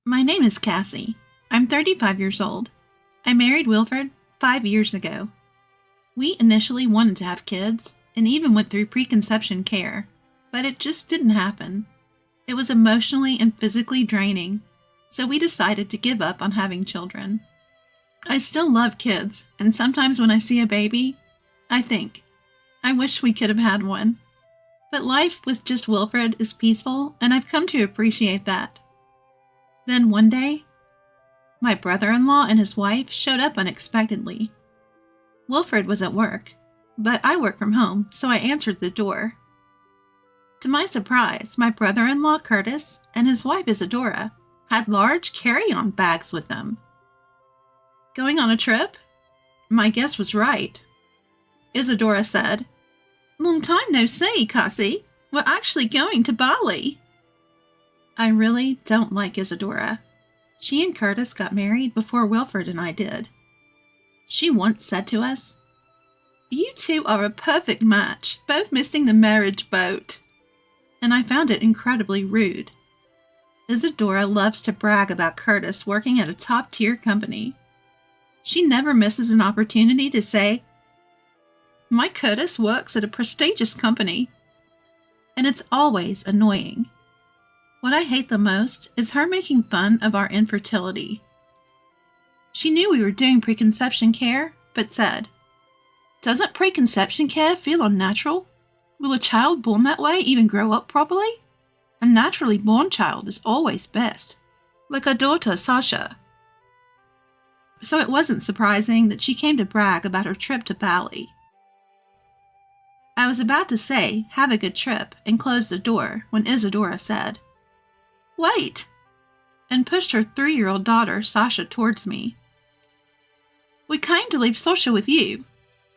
My name is Cassie. I'm 35 years old. I married Wilfred 5 years ago. We initially wanted to have kids and even went through preconception care, but it just didn't happen. It was emotionally and physically draining, so we decided to give up on having children. I still love kids, and sometimes when I see a baby, I think, I wish we could have had one. But life with just Wilfred is peaceful, and I've come to appreciate that. Then one day, my brother-in-law and his wife showed up unexpectedly. Wilfred was at work, but I work from home, so I answered the door. To my surprise, my brother-in-law Curtis and his wife Isadora had large carry-on bags with them. Going on a trip? My guess was right. Isadora said, "Long time no see, Cassie. We're actually going to Bali." I really don't like Isadora. She and Curtis got married before Wilfred and I did. She once said to us, "You two are a perfect match, both missing the marriage boat." And I found it incredibly rude. Isadora loves to brag about Curtis working at a top-tier company. She never misses an opportunity to say, "My Curtis works at a prestigious company." And it's always annoying. What I hate the most is her making fun of our infertility. She knew we were doing preconception care, but said, "Doesn't preconception care feel unnatural? Will a child born that way even grow up properly? A naturally born child is always best, like our daughter Sasha." So it wasn't surprising that she came to brag about her trip to Bali. I was about to say, "Have a good trip," and close the door when Isadora said, "Wait," and pushed her 3-year-old daughter, Sasha, towards me. "We came to leave Sasha with you.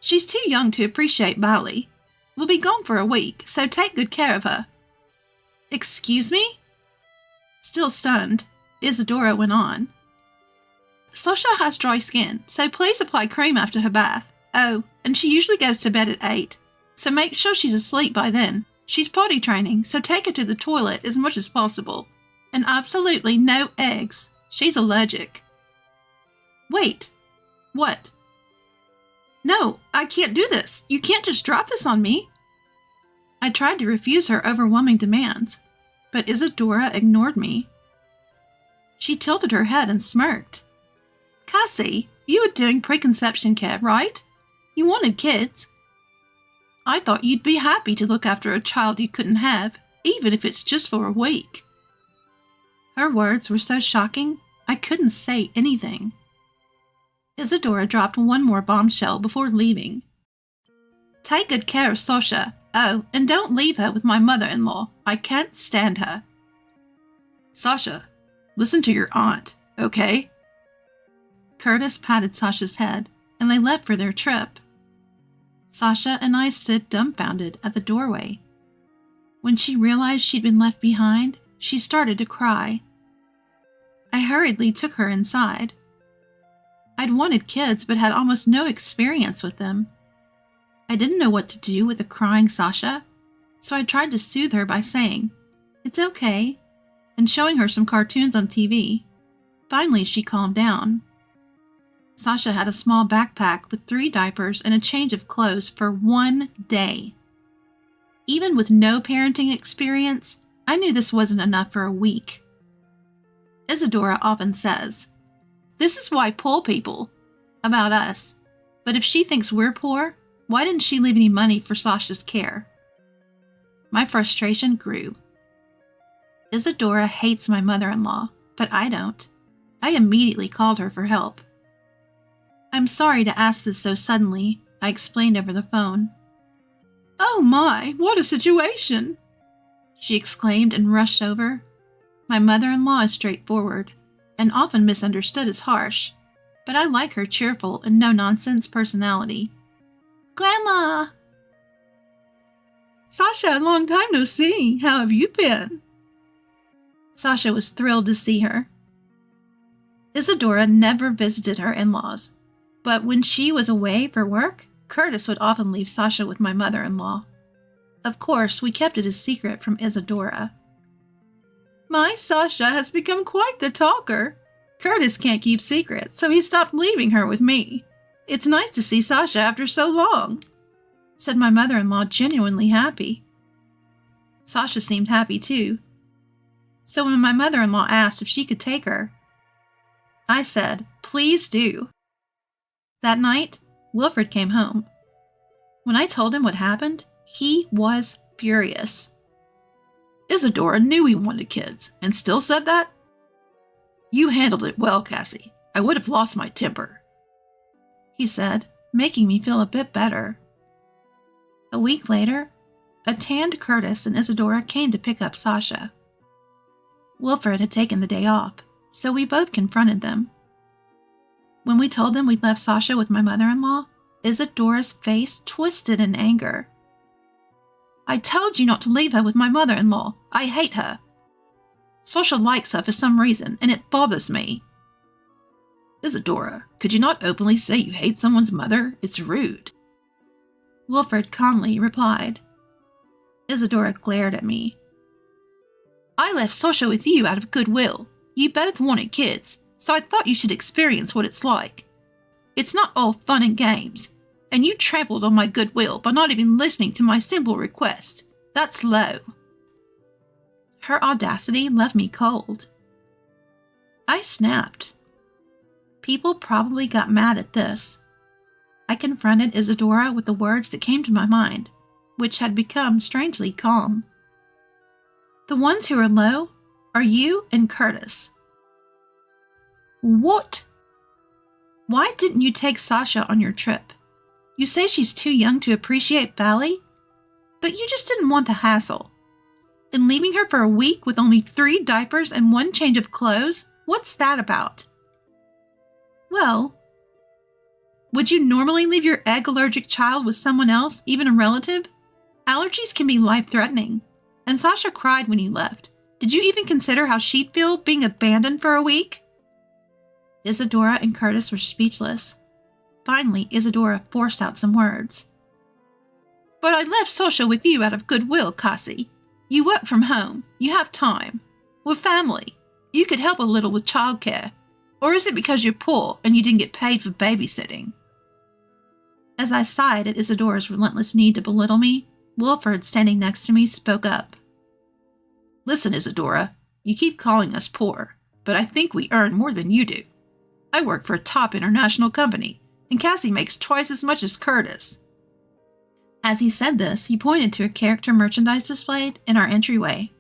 She's too young to appreciate Bali. We'll be gone for a week, so take good care of her." "Excuse me?" Still stunned, Isadora went on. "Sasha has dry skin, so please apply cream after her bath. Oh, and she usually goes to bed at 8, so make sure she's asleep by then. She's potty training, so take her to the toilet as much as possible. And absolutely no eggs. She's allergic." "Wait. What?" "No, I can't do this. You can't just drop this on me." I tried to refuse her overwhelming demands, but Isadora ignored me. She tilted her head and smirked. "Cassie, you were doing preconception care, right? You wanted kids. I thought you'd be happy to look after a child you couldn't have, even if it's just for a week." Her words were so shocking, I couldn't say anything. Isadora dropped one more bombshell before leaving. "Take good care of Sasha. Oh, and don't leave her with my mother-in-law. I can't stand her." "Sasha, listen to your aunt, okay?" Curtis patted Sasha's head, and they left for their trip. Sasha and I stood dumbfounded at the doorway. When she realized she'd been left behind, she started to cry. I hurriedly took her inside. I'd wanted kids but had almost no experience with them. I didn't know what to do with a crying Sasha, so I tried to soothe her by saying, "It's okay," and showing her some cartoons on TV. Finally, she calmed down. Sasha had a small backpack with 3 diapers and a change of clothes for 1 day. Even with no parenting experience, I knew this wasn't enough for a week. Isadora often says, "This is why poor people," about us. But if she thinks we're poor, why didn't she leave any money for Sasha's care? My frustration grew. Isadora hates my mother-in-law, but I don't. I immediately called her for help. "I'm sorry to ask this so suddenly," I explained over the phone. "Oh my, what a situation!" she exclaimed and rushed over. My mother-in-law is straightforward, and often misunderstood as harsh, but I like her cheerful and no-nonsense personality. "Grandma!" "Sasha, long time no see. How have you been?" Sasha was thrilled to see her. Isadora never visited her in-laws, but when she was away for work, Curtis would often leave Sasha with my mother-in-law. Of course, we kept it a secret from Isadora. My Sasha has become quite the talker. Curtis can't keep secrets, so he stopped leaving her with me. It's nice to see Sasha after so long," said my mother-in-law, genuinely happy. Sasha seemed happy too. So when my mother-in-law asked if she could take her, I said, "Please do." That night, Wilfred came home. When I told him what happened, he was furious. "Isadora knew we wanted kids, and still said that? You handled it well, Cassie. I would have lost my temper," he said, making me feel a bit better. A week later, a tanned Curtis and Isadora came to pick up Sasha. Wilfred had taken the day off, so we both confronted them. When we told them we'd left Sasha with my mother-in-law, Isadora's face twisted in anger. "I told you not to leave her with my mother-in-law. I hate her. Sasha likes her for some reason, and it bothers me." "Isadora, could you not openly say you hate someone's mother? It's rude," Wilfred calmly replied. Isadora glared at me. "I left Sasha with you out of goodwill. You both wanted kids, so I thought you should experience what it's like. It's not all fun and games, and you trampled on my goodwill by not even listening to my simple request. That's low." Her audacity left me cold. I snapped. People probably got mad at this. I confronted Isadora with the words that came to my mind, which had become strangely calm. "The ones who are low are you and Curtis." "What? Why didn't you take Sasha on your trip? You say she's too young to appreciate ballet, but you just didn't want the hassle. And leaving her for a week with only 3 diapers and 1 change of clothes, what's that about?" "Well, would you normally leave your egg-allergic child with someone else, even a relative? Allergies can be life-threatening. And Sasha cried when you left. Did you even consider how she'd feel being abandoned for a week?" Isadora and Curtis were speechless. Finally, Isadora forced out some words. "But I left Sasha with you out of goodwill, Cassie. You work from home. You have time. We're family. You could help a little with childcare. Or is it because you're poor and you didn't get paid for babysitting?" As I sighed at Isadora's relentless need to belittle me, Wilfred, standing next to me, spoke up. "Listen, Isadora, you keep calling us poor, but I think we earn more than you do. I work for a top international company, and Cassie makes twice as much as Curtis." As he said this, he pointed to a character merchandise displayed in our entryway.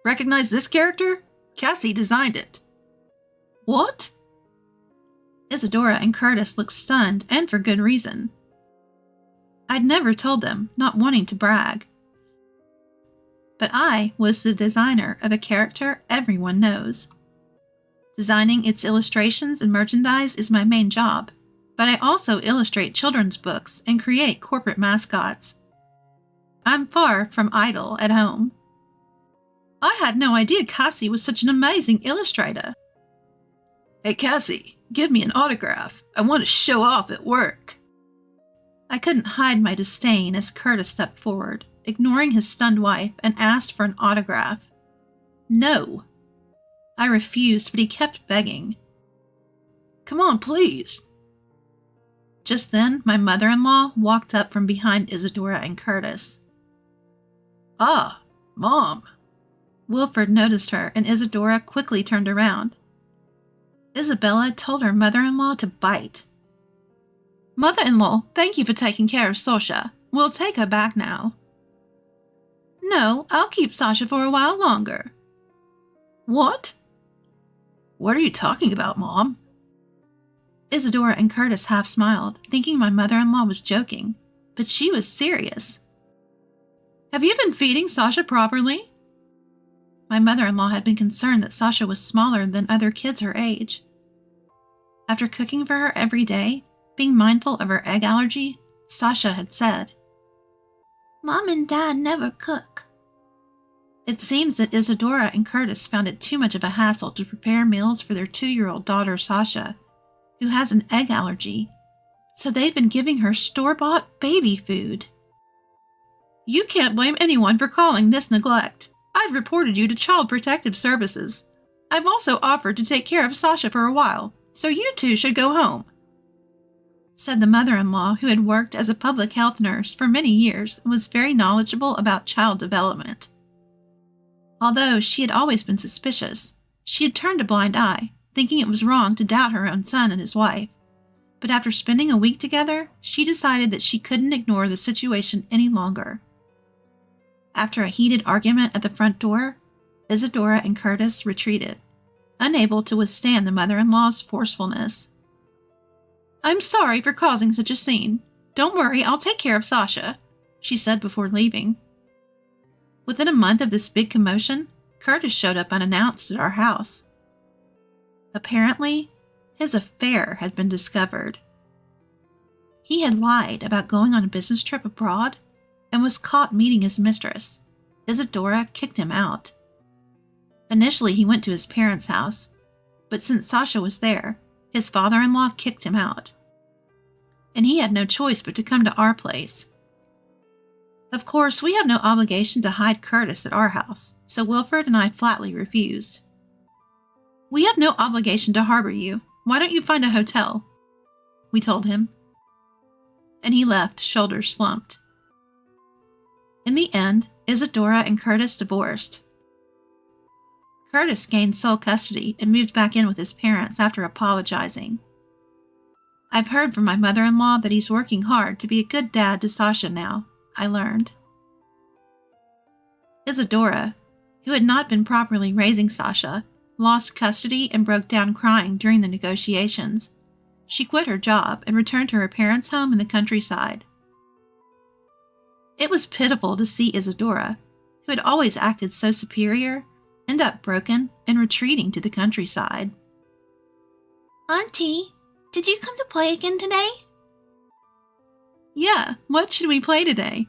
"Recognize this character? Cassie designed it." "What?" Isadora and Curtis looked stunned, and for good reason. I'd never told them, not wanting to brag. But I was the designer of a character everyone knows. Designing its illustrations and merchandise is my main job, but I also illustrate children's books and create corporate mascots. I'm far from idle at home. I had no idea Cassie was such an amazing illustrator. "Hey Cassie, give me an autograph. I want to show off at work." I couldn't hide my disdain as Curtis stepped forward, ignoring his stunned wife, and asked for an autograph. No. I refused, but he kept begging. "Come on, please." Just then, my mother-in-law walked up from behind Isadora and Curtis. "Ah, Mom." Wilfred noticed her, and Isadora quickly turned around. Isabella told her mother-in-law to bite. "Mother-in-law, thank you for taking care of Sasha. We'll take her back now." "No, I'll keep Sasha for a while longer." "What? What are you talking about, Mom?" Isadora and Curtis half smiled, thinking my mother-in-law was joking, but she was serious. "Have you been feeding Sasha properly?" My mother-in-law had been concerned that Sasha was smaller than other kids her age. After cooking for her every day, being mindful of her egg allergy, Sasha had said, "Mom and Dad never cook." It seems that Isadora and Curtis found it too much of a hassle to prepare meals for their 2-year-old daughter Sasha, who has an egg allergy, so they've been giving her store-bought baby food. "You can't blame anyone for calling this neglect. I I've reported you to Child Protective Services. I've also offered to take care of Sasha for a while, so you two should go home," said the mother-in-law, who had worked as a public health nurse for many years and was very knowledgeable about child development. Although she had always been suspicious, she had turned a blind eye, thinking it was wrong to doubt her own son and his wife. But after spending a week together, she decided that she couldn't ignore the situation any longer. After a heated argument at the front door, Isadora and Curtis retreated, unable to withstand the mother-in-law's forcefulness. "I'm sorry for causing such a scene. Don't worry, I'll take care of Sasha," she said before leaving. Within a month of this big commotion, Curtis showed up unannounced at our house. Apparently, his affair had been discovered. He had lied about going on a business trip abroad and was caught meeting his mistress. Isadora kicked him out. Initially, he went to his parents' house, but since Sasha was there, his father-in-law kicked him out. And he had no choice but to come to our place. Of course, we have no obligation to hide Curtis at our house, so Wilfred and I flatly refused. "We have no obligation to harbor you. Why don't you find a hotel?" we told him. And he left, shoulders slumped. In the end, Isadora and Curtis divorced. Curtis gained sole custody and moved back in with his parents after apologizing. I've heard from my mother-in-law that he's working hard to be a good dad to Sasha now, I learned. Isadora, who had not been properly raising Sasha, lost custody and broke down crying during the negotiations. She quit her job and returned to her parents' home in the countryside. It was pitiful to see Isadora, who had always acted so superior, end up broken and retreating to the countryside. "Auntie, did you come to play again today?" "Yeah, what should we play today?"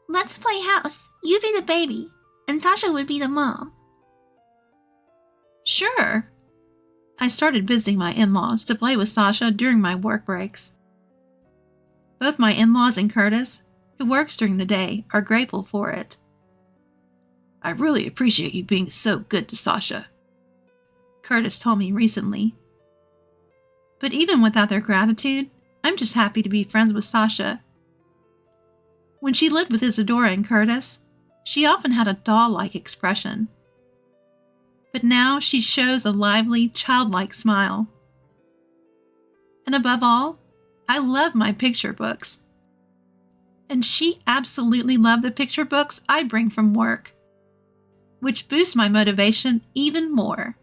"Let's play house. You be the baby, and Sasha would be the mom." "Sure." I started visiting my in-laws to play with Sasha during my work breaks. Both my in-laws and Curtis, who works during the day, are grateful for it. "I really appreciate you being so good to Sasha," Curtis told me recently. But even without their gratitude, I'm just happy to be friends with Sasha. When she lived with Isadora and Curtis, she often had a doll-like expression. But now she shows a lively, childlike smile. And above all, I love my picture books. And she absolutely loved the picture books I bring from work, which boosts my motivation even more.